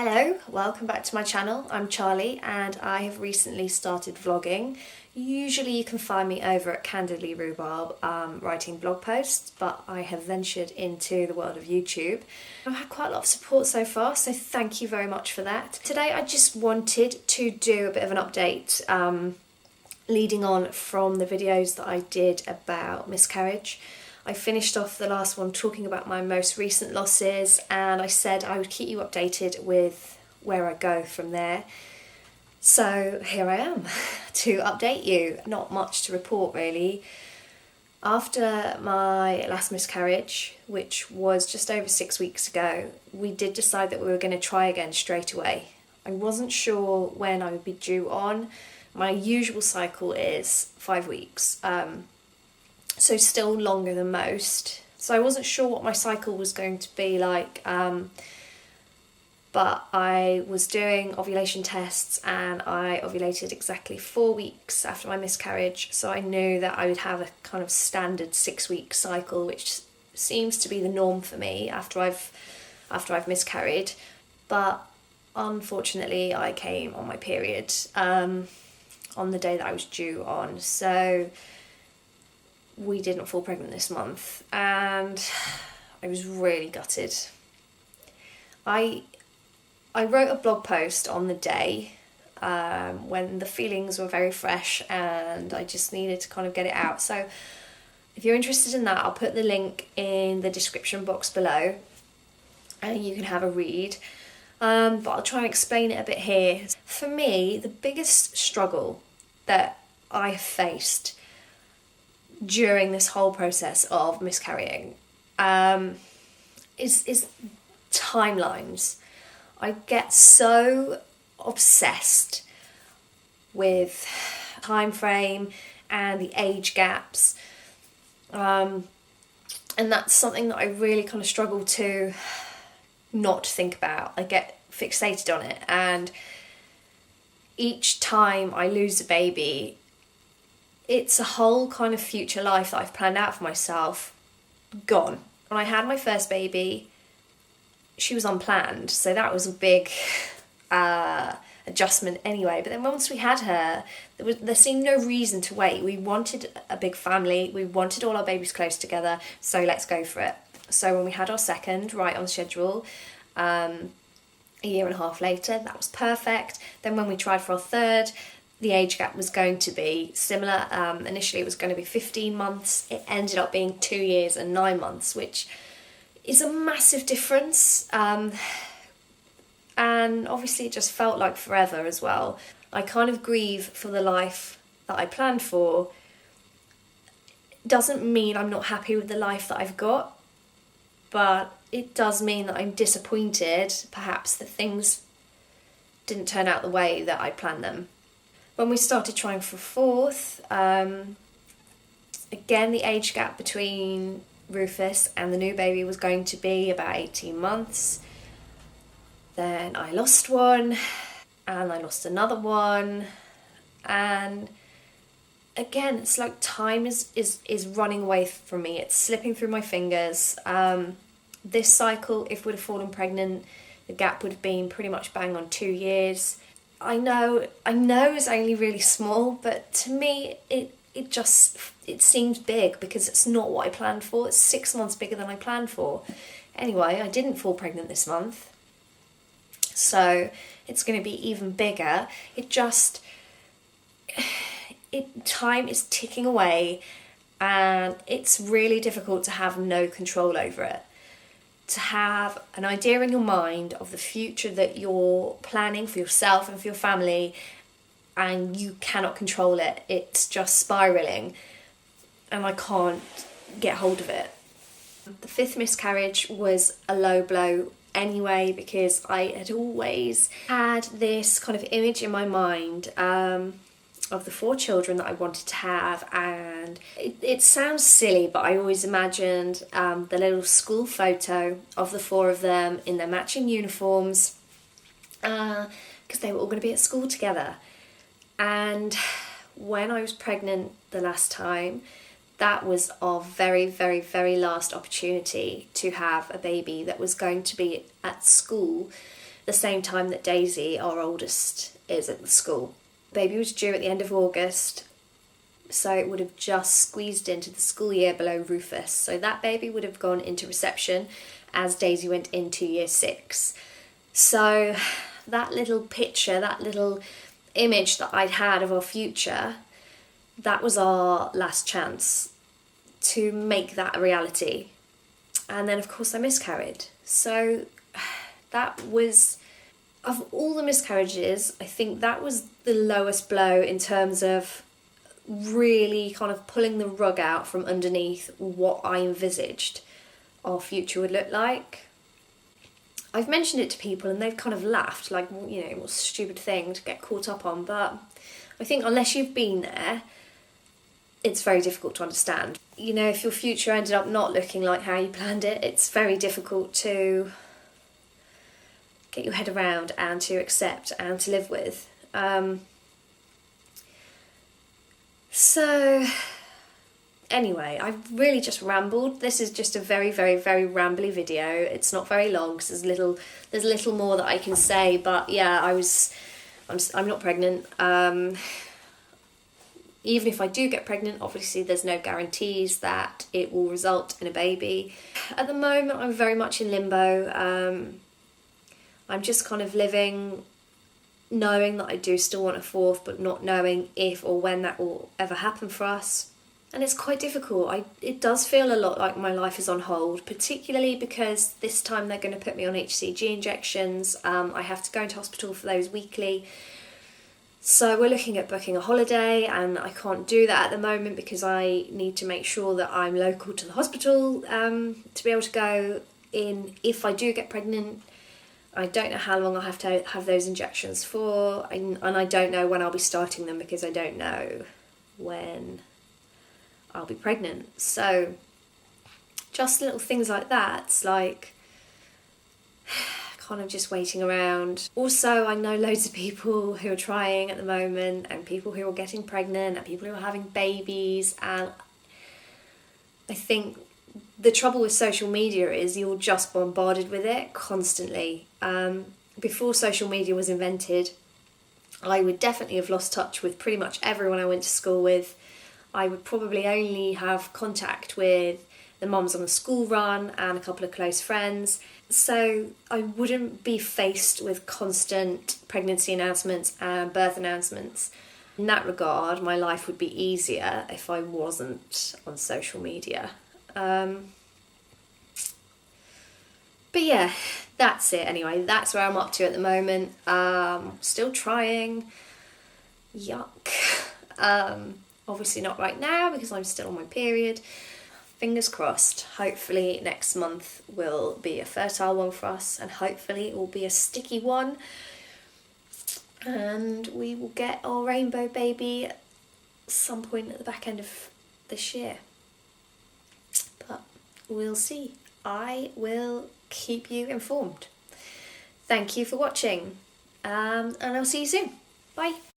Hello, welcome back to my channel. I'm Charlie and I have recently started vlogging. Usually you can find me over at Candidly Rhubarb writing blog posts, but I have ventured into the world of YouTube. I've had quite a lot of support so far, so thank you very much for that. Today I just wanted to do a bit of an update leading on from the videos that I did about miscarriage. I finished off the last one talking about my most recent losses, and I said I would keep you updated with where I go from there. So here I am to update you. Not much to report really. After my last miscarriage, which was just over 6 weeks ago, we did decide that we were going to try again straight away. I wasn't sure when I would be due on. My usual cycle is 5 weeks. So still longer than most. So I wasn't sure what my cycle was going to be like, but I was doing ovulation tests and I ovulated exactly 4 weeks after my miscarriage, so I knew that I would have a kind of standard 6-week cycle, which seems to be the norm for me after I've miscarried. But unfortunately I came on my period on the day that I was due on, so we didn't fall pregnant this month and I was really gutted. I wrote a blog post on the day when the feelings were very fresh and I just needed to kind of get it out. So if you're interested in that, I'll put the link in the description box below and you can have a read. But I'll try and explain it a bit here. For me, the biggest struggle that I have faced during this whole process of miscarrying is timelines. I get so obsessed with time frame and the age gaps, and that's something that I really kind of struggle to not think about. I get fixated on it, and each time I lose a baby, it's a whole kind of future life that I've planned out for myself gone. When I had my first baby, she was unplanned, so that was a big adjustment anyway. But then once we had her, there seemed no reason to wait. We wanted a big family, we wanted all our babies close together, so let's go for it. So when we had our second, right on schedule, a year and a half later, that was perfect. Then when we tried for our third, the age gap was going to be similar. Initially it was going to be 15 months. It ended up being 2 years and 9 months, which is a massive difference. And obviously it just felt like forever as well. I kind of grieve for the life that I planned for. Doesn't mean I'm not happy with the life that I've got, but it does mean that I'm disappointed, perhaps, that things didn't turn out the way that I planned them. When we started trying for a fourth, again the age gap between Rufus and the new baby was going to be about 18 months. Then I lost one, and I lost another one, and again it's like time is running away from me. It's slipping through my fingers. This cycle, if we'd have fallen pregnant, the gap would have been pretty much bang on 2 years. I know it's only really small, but to me it seems big because it's not what I planned for. It's 6 months bigger than I planned for. Anyway, I didn't fall pregnant this month, so it's going to be even bigger. Time is ticking away, and it's really difficult to have no control over it. To have an idea in your mind of the future that you're planning for yourself and for your family, and you cannot control it. It's just spiralling, and I can't get hold of it. The fifth miscarriage was a low blow anyway, because I had always had this kind of image in my mind of the 4 children that I wanted to have, and it sounds silly, but I always imagined the little school photo of the 4 of them in their matching uniforms, because they were all going to be at school together. And when I was pregnant the last time, that was our very, very, very last opportunity to have a baby that was going to be at school the same time that Daisy, our oldest, is at the school. Baby was due at the end of August, so it would have just squeezed into the school year below Rufus. So that baby would have gone into reception as Daisy went into year 6. So that little picture, that little image that I'd had of our future, that was our last chance to make that a reality. And then of course I miscarried. So that was, of all the miscarriages, I think that was the lowest blow in terms of really kind of pulling the rug out from underneath what I envisaged our future would look like. I've mentioned it to people and they've kind of laughed, like, you know, what a stupid thing to get caught up on, but I think unless you've been there, it's very difficult to understand. You know, if your future ended up not looking like how you planned it, it's very difficult to get your head around and to accept and to live with. So anyway, I've really just rambled. This is just a very, very, very rambly video. It's not very long because there's little more that I can say. But yeah, I'm not pregnant. Even if I do get pregnant, obviously there's no guarantees that it will result in a baby. At the moment, I'm very much in limbo. I'm just kind of living, knowing that I do still want a fourth, but not knowing if or when that will ever happen for us. And it's quite difficult. It does feel a lot like my life is on hold, particularly because this time they're going to put me on HCG injections. I have to go into hospital for those weekly. So we're looking at booking a holiday, and I can't do that at the moment because I need to make sure that I'm local to the hospital to be able to go in if I do get pregnant. I don't know how long I'll have to have those injections for, and I don't know when I'll be starting them because I don't know when I'll be pregnant. So just little things like that. It's like kind of just waiting around. Also, I know loads of people who are trying at the moment, and people who are getting pregnant, and people who are having babies, and I think the trouble with social media is you're just bombarded with it constantly. Before social media was invented, I would definitely have lost touch with pretty much everyone I went to school with. I would probably only have contact with the mums on the school run and a couple of close friends. So I wouldn't be faced with constant pregnancy announcements and birth announcements. In that regard, my life would be easier if I wasn't on social media. But yeah, that's it anyway. That's where I'm up to at the moment. Still trying. Yuck. Obviously not right now because I'm still on my period. Fingers crossed. Hopefully next month will be a fertile one for us, and hopefully it will be a sticky one. And we will get our rainbow baby at some point at the back end of this year. But we'll see. I will keep you informed. Thank you for watching, and I'll see you soon. Bye.